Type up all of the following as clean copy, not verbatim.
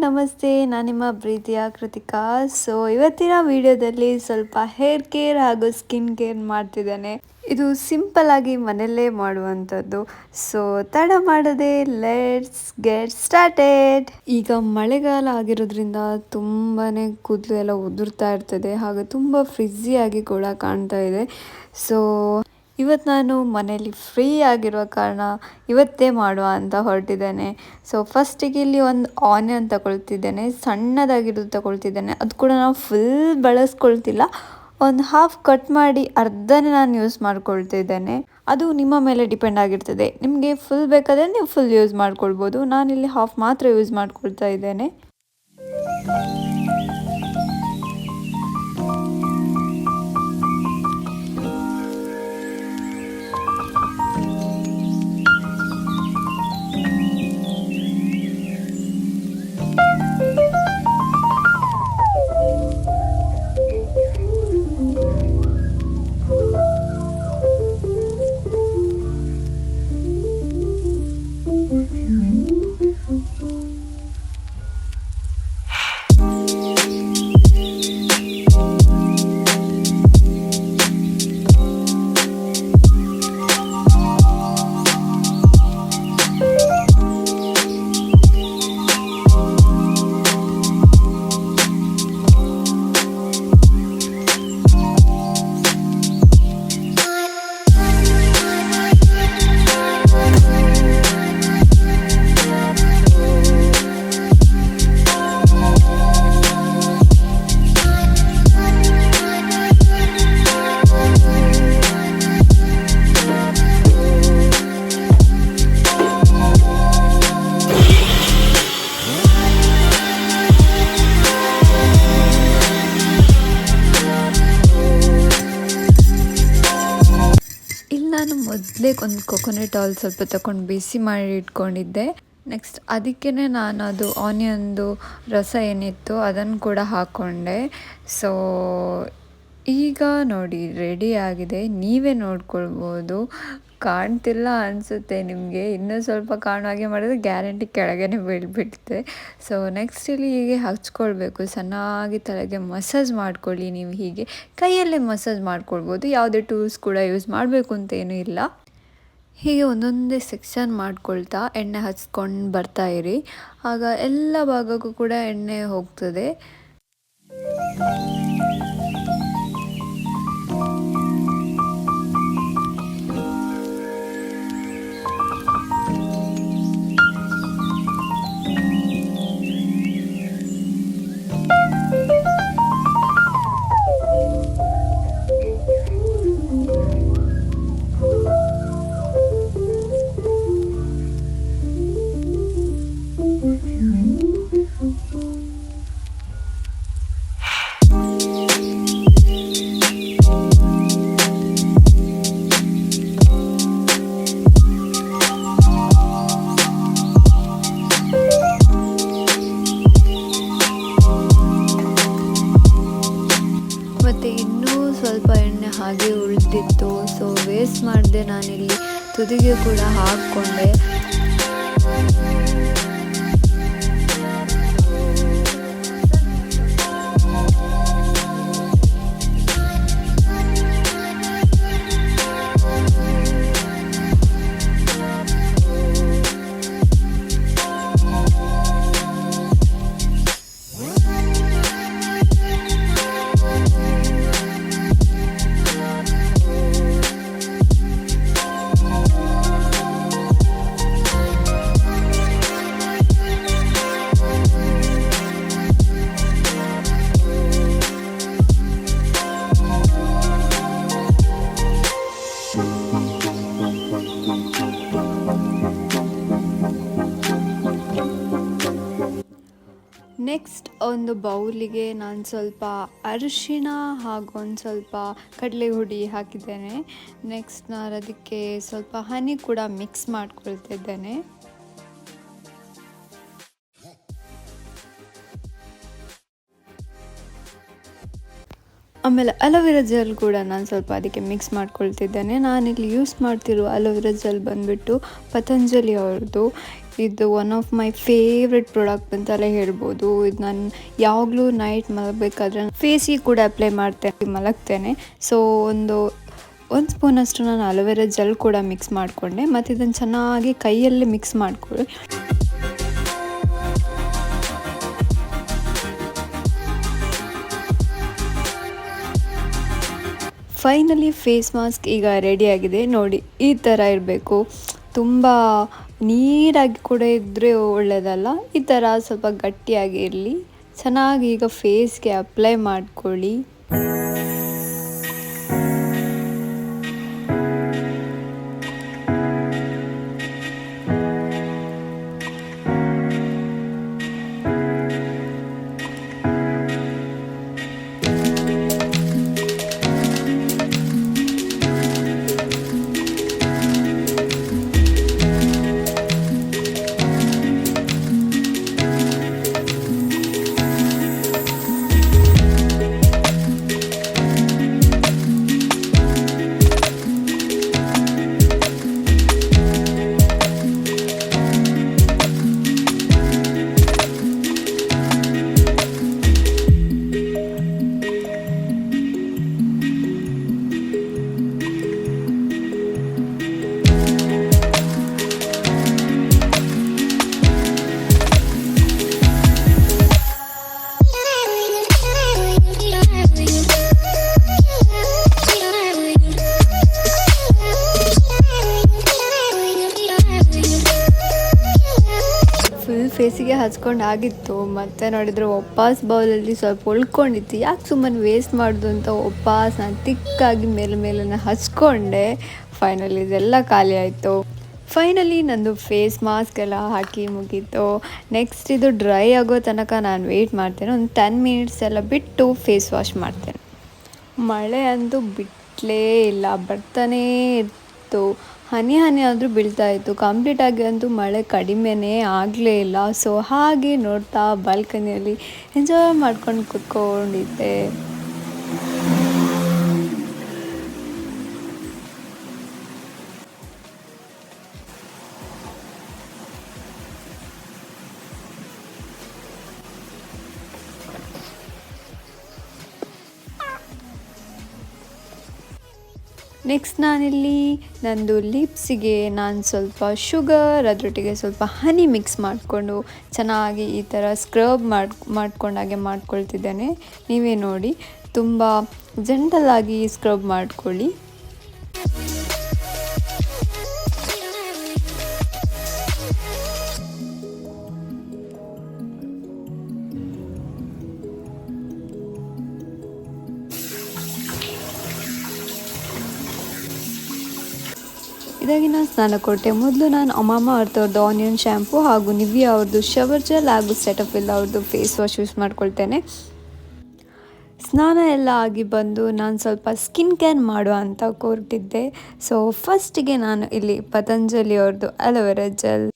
ನಮಸ್ತೆ, ನಾನು ನಿಮ್ಮ ಪ್ರೀತಿಯ ಕೃತಿಕಾ. ಇವತ್ತಿನ ವಿಡಿಯೋದಲ್ಲಿ ಸ್ವಲ್ಪ ಹೇರ್ ಕೇರ್ ಹಾಗೂ ಸ್ಕಿನ್ ಕೇರ್ ಮಾಡ್ತಿದ್ದೇನೆ. ಇದು ಸಿಂಪಲ್ ಆಗಿ ಮನೆಯಲ್ಲೇ ಮಾಡುವಂಥದ್ದು. ತಡ ಮಾಡದೆ ಲೆಟ್ಸ್ ಗೆಟ್ ಸ್ಟಾರ್ಟೆಡ್. ಈಗ ಮಳೆಗಾಲ ಆಗಿರೋದ್ರಿಂದ ತುಂಬಾನೇ ಕೂದಲು ಎಲ್ಲ ಉದುರ್ತಾ ಇರ್ತದೆ, ಹಾಗೆ ತುಂಬ ಫ್ರಿಜ್ಜಿಯಾಗಿ ಕೂಡ ಕಾಣ್ತಾ ಇದೆ. ಇವತ್ತು ನಾನು ಮನೆಯಲ್ಲಿ ಫ್ರೀ ಆಗಿರುವ ಕಾರಣ ಇವತ್ತೇ ಮಾಡುವ ಅಂತ ಹೊರಟಿದ್ದೇನೆ. ಫಸ್ಟಿಗೆ ಇಲ್ಲಿ ಒಂದು ಆನಿಯನ್ ತಗೊಳ್ತಿದ್ದೇನೆ, ಸಣ್ಣದಾಗಿರೋದು ತಗೊಳ್ತಿದ್ದೇನೆ. ಅದು ಕೂಡ ನಾವು ಫುಲ್ ಬಳಸ್ಕೊಳ್ತಿಲ್ಲ, ಒಂದು ಹಾಫ್ ಕಟ್ ಮಾಡಿ ಅರ್ಧನೇ ನಾನು ಯೂಸ್ ಮಾಡ್ಕೊಳ್ತಿದ್ದೇನೆ. ಅದು ನಿಮ್ಮ ಮೇಲೆ ಡಿಪೆಂಡ್ ಆಗಿರ್ತದೆ. ನಿಮಗೆ ಫುಲ್ ಬೇಕಾದರೆ ನೀವು ಫುಲ್ ಯೂಸ್ ಮಾಡ್ಕೊಳ್ಬೋದು. ನಾನಿಲ್ಲಿ ಹಾಫ್ ಮಾತ್ರ ಯೂಸ್ ಮಾಡ್ಕೊಳ್ತಾ ಇದ್ದೇನೆ. ನಾನು ಮೊದಲೇ ಒಂದು ಕೊಕೊನಟ್ ಆಯಿಲ್ ಸ್ವಲ್ಪ ತಗೊಂಡು ಬಿಸಿ ಮಾಡಿ ಇಟ್ಕೊಂಡಿದ್ದೆ. ನೆಕ್ಸ್ಟ್ ಅದಕ್ಕೇ ನಾನು ಅದು ಆನಿಯನ್ದು ರಸ ಏನಿತ್ತು ಅದನ್ನು ಕೂಡ ಹಾಕ್ಕೊಂಡೆ. ಈಗ ನೋಡಿ ರೆಡಿ ಆಗಿದೆ, ನೀವೇ ನೋಡ್ಕೊಳ್ಬೋದು. ಕಾಣ್ತಿಲ್ಲ ಅನಿಸುತ್ತೆ ನಿಮಗೆ, ಇನ್ನೂ ಸ್ವಲ್ಪ ಕಾಣುವಾಗೆ ಮಾಡಿದ್ರೆ ಗ್ಯಾರಂಟಿ ಕೆಳಗೇ ಬೀಳ್ಬಿಡುತ್ತೆ. ನೆಕ್ಸ್ಟ್ ಇಲ್ಲಿ ಹೀಗೆ ಹಚ್ಕೊಳ್ಬೇಕು, ಚೆನ್ನಾಗಿ ತಲೆಗೆ ಮಸಾಜ್ ಮಾಡ್ಕೊಳ್ಳಿ. ನೀವು ಹೀಗೆ ಕೈಯಲ್ಲೇ ಮಸಾಜ್ ಮಾಡ್ಕೊಳ್ಬೋದು, ಯಾವುದೇ ಟೂಲ್ಸ್ ಕೂಡ ಯೂಸ್ ಮಾಡಬೇಕು ಅಂತೇನೂ ಇಲ್ಲ. ಹೀಗೆ ಒಂದೊಂದೇ ಸೆಕ್ಷನ್ ಮಾಡ್ಕೊಳ್ತಾ ಎಣ್ಣೆ ಹಚ್ಕೊಂಡು ಬರ್ತಾಯಿರಿ, ಆಗ ಎಲ್ಲ ಭಾಗಕ್ಕೂ ಕೂಡ ಎಣ್ಣೆ ಹೋಗ್ತದೆ. ಮತ್ತು ಇನ್ನೂ ಸ್ವಲ್ಪ ಎಣ್ಣೆ ಹಾಗೆ ಉಳಿದಿತ್ತು, ವೇಸ್ಟ್ ಮಾಡಿದೆ. ನಾನಿಲ್ಲಿ ತುದಿಗೆ ಕೂಡ ಹಾಕ್ಕೊಂಡೆ. ನೆಕ್ಸ್ಟ್ ಒಂದು ಬೌಲಿಗೆ ನಾನು ಸ್ವಲ್ಪ ಅರಿಶಿಣ ಹಾಗೂ ಒಂದು ಸ್ವಲ್ಪ ಕಡಲೆ ಹುಡಿ ಹಾಕಿದ್ದೇನೆ. ನೆಕ್ಸ್ಟ್ ನಾನು ಅದಕ್ಕೆ ಸ್ವಲ್ಪ ಹನಿ ಕೂಡ ಮಿಕ್ಸ್ ಮಾಡ್ಕೊಳ್ತಿದ್ದೇನೆ. ಆಮೇಲೆ ಅಲೋವೆರಾ ಜೆಲ್ ಕೂಡ ನಾನು ಸ್ವಲ್ಪ ಅದಕ್ಕೆ ಮಿಕ್ಸ್ ಮಾಡ್ಕೊಳ್ತಿದ್ದೇನೆ. ನಾನಿಲ್ಲಿ ಯೂಸ್ ಮಾಡ್ತಿರೋ ಅಲೋವೆರಾ ಜೆಲ್ ಬಂದುಬಿಟ್ಟು ಪತಂಜಲಿ ಅವ್ರದ್ದು. ಇದು one of my favourite product ಅಂತಲೇ ಹೇಳ್ಬೋದು. ಇದು ನಾನು ಯಾವಾಗಲೂ ನೈಟ್ ಮಲಗಬೇಕಾದ್ರೆ ಫೇಸಿಗೆ ಕೂಡ ಅಪ್ಲೈ ಮಾಡ್ತೇನೆ ಮಲಗ್ತೇನೆ. ಸೊ ಒಂದು ಸ್ಪೂನಷ್ಟು ನಾನು ಅಲೋವೆರಾ ಜೆಲ್ ಕೂಡ ಮಿಕ್ಸ್ ಮಾಡಿಕೊಂಡೆ ಮತ್ತು ಇದನ್ನು ಚೆನ್ನಾಗಿ ಕೈಯಲ್ಲಿ ಮಿಕ್ಸ್ ಮಾಡಿಕೊಳ್ಳಿ. ಫೈನಲಿ ಫೇಸ್ ಮಾಸ್ಕ್ ಈಗ ರೆಡಿಯಾಗಿದೆ. ನೋಡಿ ಈ ಥರ ಇರಬೇಕು. ತುಂಬ ನೀರಾಗಿ ಕೂಡ ಇದ್ದರೆ ಒಳ್ಳೆಯದಲ್ಲ, ಈ ಥರ ಸ್ವಲ್ಪ ಗಟ್ಟಿಯಾಗಿ ಇರಲಿ. ಚೆನ್ನಾಗಿ ಈಗ ಫೇಸ್ಗೆ ಅಪ್ಲೈ ಮಾಡ್ಕೊಳ್ಳಿ. ಫೇಸಿಗೆ ಹಚ್ಕೊಂಡು ಆಗಿತ್ತು. ಮತ್ತೆ ನೋಡಿದರೆ ವಾಪಸ್ ಬೌಲಲ್ಲಿ ಸ್ವಲ್ಪ ಉಳ್ಕೊಂಡಿತ್ತು. ಯಾಕೆ ಸುಮ್ಮನೆ ವೇಸ್ಟ್ ಮಾಡೋದು ಅಂತ ವಾಪಸ್ ನಾನು ತಿಕ್ಕಾಗಿ ಮೇಲೆ ಹಚ್ಕೊಂಡೆ. ಫೈನಲಿ ಇದೆಲ್ಲ ಖಾಲಿ ಆಯಿತು. ಫೈನಲಿ ನಂದು ಫೇಸ್ ಮಾಸ್ಕ್ ಎಲ್ಲ ಹಾಕಿ ಮುಗೀತು. ನೆಕ್ಸ್ಟ್ ಇದು ಡ್ರೈ ಆಗೋ ತನಕ ನಾನು ವೆಯ್ಟ್ ಮಾಡ್ತೇನೆ. ಒಂದು 10 ಮಿನಿಟ್ಸ್ ಎಲ್ಲ ಬಿಟ್ಟು ಫೇಸ್ ವಾಶ್ ಮಾಡ್ತೇನೆ. ಮಳೆ ಅಂತೂ ಬಿಟ್ಟಲೇ ಇಲ್ಲ, ಬರ್ತಾನೇ ಇತ್ತು. ಹನಿ ಆದರೂ ಬೀಳ್ತಾಯಿತ್ತು. ಕಂಪ್ಲೀಟಾಗಿ ಅಂತೂ ಮಳೆ ಕಡಿಮೆನೇ ಆಗಲೇ ಇಲ್ಲ. ಸೊ ಹಾಗೆ ನೋಡ್ತಾ ಬಾಲ್ಕನಿಯಲ್ಲಿ ಎಂಜಾಯ್ ಮಾಡ್ಕೊಂಡು ಕೂತ್ಕೊಂಡಿದ್ದೆ. ನೆಕ್ಸ್ಟ್ ನಾನಿಲ್ಲಿ ನಂದು ಲಿಪ್ಸಿಗೆ ನಾನು ಸ್ವಲ್ಪ ಶುಗರ್ ಅದರೊಟ್ಟಿಗೆ ಸ್ವಲ್ಪ ಹನಿ ಮಿಕ್ಸ್ ಮಾಡಿಕೊಂಡು ಚೆನ್ನಾಗಿ ಈ ಥರ ಸ್ಕ್ರಬ್ ಮಾಡ್ಕೊಂಡಾಗೆ ಮಾಡ್ಕೊಳ್ತಿದ್ದೇನೆ. ನೀವೇ ನೋಡಿ, ತುಂಬ ಜೆಂಟಲಾಗಿ ಸ್ಕ್ರಬ್ ಮಾಡ್ಕೊಳ್ಳಿ. ಇದಾಗಿ ನಾನು ಸ್ನಾನ ಕೊಟ್ಟೆ. ಮೊದಲು ನಾನು ಅಮಾಮ ಅವ್ರದ್ದು ಆನಿಯನ್ ಶ್ಯಾಂಪು ಹಾಗೂ ನಿವಿಯಾ ಅವ್ರದ್ದು ಶವರ್ ಜೆಲ್ ಹಾಗೂ ಸೆಟಫಿಲ್ ಅವ್ರದ್ದು ಫೇಸ್ ವಾಶ್ ಯೂಸ್ ಮಾಡ್ಕೊಳ್ತೇನೆ. ಸ್ನಾನ ಎಲ್ಲ ಆಗಿ ಬಂದು ನಾನು ಸ್ವಲ್ಪ ಸ್ಕಿನ್ ಕೇರ್ ಮಾಡುವ ಅಂತ ಹೊರಟಿದ್ದೆ. ಸೊ ಫಸ್ಟಿಗೆ ನಾನು ಇಲ್ಲಿ ಪತಂಜಲಿ ಅವ್ರದ್ದು ಅಲೋವೆರಾ ಜೆಲ್,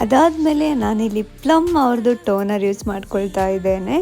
ಅದಾದಮೇಲೆ ನಾನಿಲ್ಲಿ ಪ್ಲಮ್ ಅವ್ರದ್ದು ಟೋನರ್ ಯೂಸ್ ಮಾಡ್ಕೊಳ್ತಾ ಇದ್ದೇನೆ.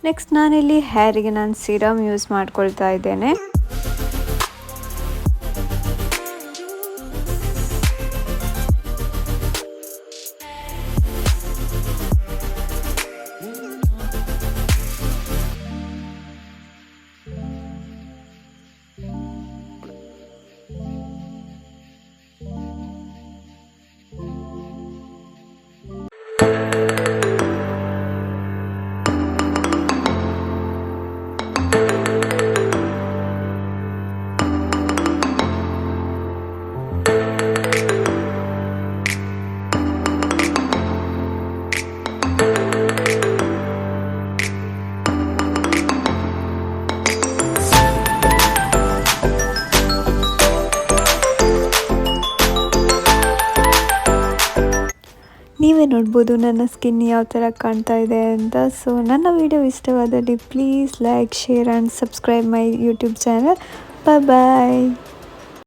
ನೆಕ್ಸ್ಟ್ ನಾನಿಲ್ಲಿ ಹೇರಿಗೆ ನಾನು ಸಿರಮ್ ಯೂಸ್ ಮಾಡ್ಕೊಳ್ತಾ ಇದ್ದೇನೆ. ನೀವೇ ನೋಡ್ಬೋದು ನನ್ನ ಸ್ಕಿನ್ ಯಾವ ಥರ ಕಾಣ್ತಾ ಇದೆ ಅಂತ. ಸೊ ನನ್ನ ವಿಡಿಯೋ ಇಷ್ಟವಾದಲ್ಲಿ please like, share and subscribe my YouTube channel. Bye.